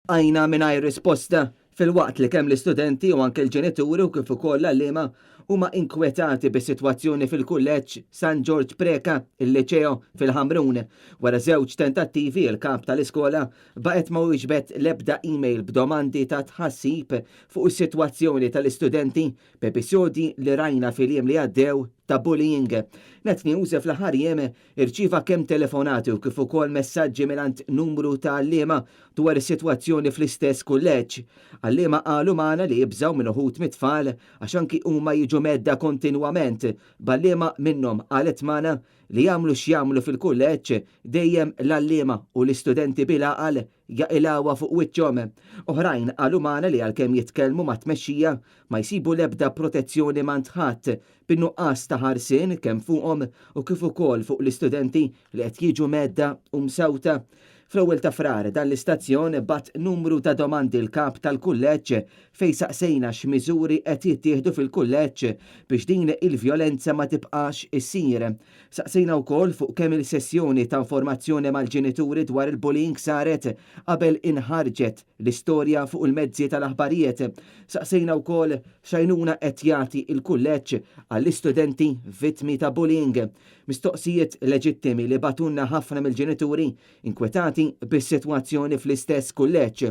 Għajna mingħajr risposta fil-waqt li kemm l-istudenti u anke l-ġenituri u kif ukoll l-għalliema huma inkwetati bis-sitwazzjoni fil-kulleġġ San George Preka, il-Liċeo fil-Ħamrun. Wara żewġ tentattivi il-kap tal-iskola baqgħet ma wieġbet l-ebda email b'domandi ta' tħassib fuq is-sitwazzjoni tal-istudenti b'episodji li rajna fil-jiem li għaddew ta' bullying. Net News fl-aħħar jiem irċieva kemm telefonati u kif ukoll messaġġi mingħand numru ta' għalliema dwar is-sitwazzjoni fl-istess kulleġġ. Għalliema qalu magħna li jibżgħu minn uħud mit-tfal għax anki huma jiġu medda kontinwament. B'għalliema minnhom qalet magħna li jagħmlu x'jagħmlu fil-kulleġġ dejjem l-għalliema u l-istudenti bil-għaqal jaqilgħuha fuq wiċċhom. Oħrajn qalu magħna li għalkemm jitkellmu ma' tmexxija ma jsibu l-ebda protezzjoni ma' ntħadd bin-nuqqas ta' ħarsien kemm fuqhom u kif ukoll fuq l-istudenti li qed jiġu medda u msewta. Fl-ewwel ta' frar dan l-istazzjon bat numru ta' domandi l-kap tal-kulleġġ fejn saqsejna x'miżuri qed jittieħdu fil-kulleġġ biex din il-vjolenza ma tibqax issir. Saqsejna wkoll fuq kemm il-sessjoni ta' informazzjoni mal-ġenituri dwar il-bullying saret qabel inħarġet l-istorja fuq il-mezzi tal-aħbarijiet. Saqsejna wkoll x'għajnuna qed jagħti il-kulleġġ għall-istudenti vittmi ta' bullying. Mistoqsijiet leġittimi li batunna ħafna mill-ġenituri inkwetati bis-sitwazzjoni fl-istess kulleġġ.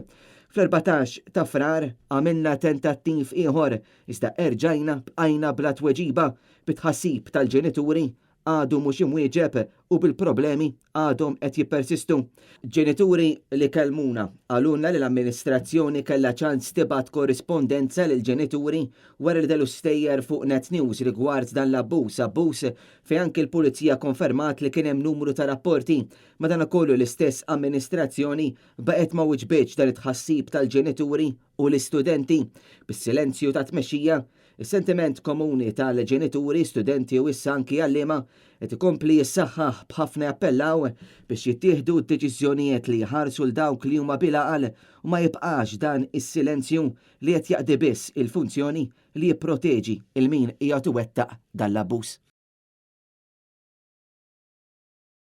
Fl-14 ta' frar għamilna tentattiv ieħor iżda erġajna bqajna bla tweġiba bit-tħassib tal-ġenituri għadu mhux imwieġeb u bil-problemi għadhom qed jippersistu. Ġenituri li kellmuna għalunna li l-amministrazzjoni kellha ċans tibgħat korrispondenza lil ġenituri wara li delu stejjer fuq Net News rigward dan l-abbuż fejn anke l-pulizija konfermat li kien hemm numru ta' rapporti. Madankollu l-istess amministrazzjoni baqgħet ma wiġbitx dan it-tħassib tal-ġenituri u l-istudenti. Bis-silenzju ta' tmexxija is-sentiment komuni tal-ġenituri, studenti u issa anki għalliema qed ikompli jissaħħaħ b'ħafna appellaw biex jittieħdu d-deċiżjonijiet li jħarsu l dawk li huma bil-għaqal u ma jibqax dan is-silenzju li qed jaqdi biss il-funzjoni li jipproteġi il-min qiegħed iwettaq dan l-abbuż.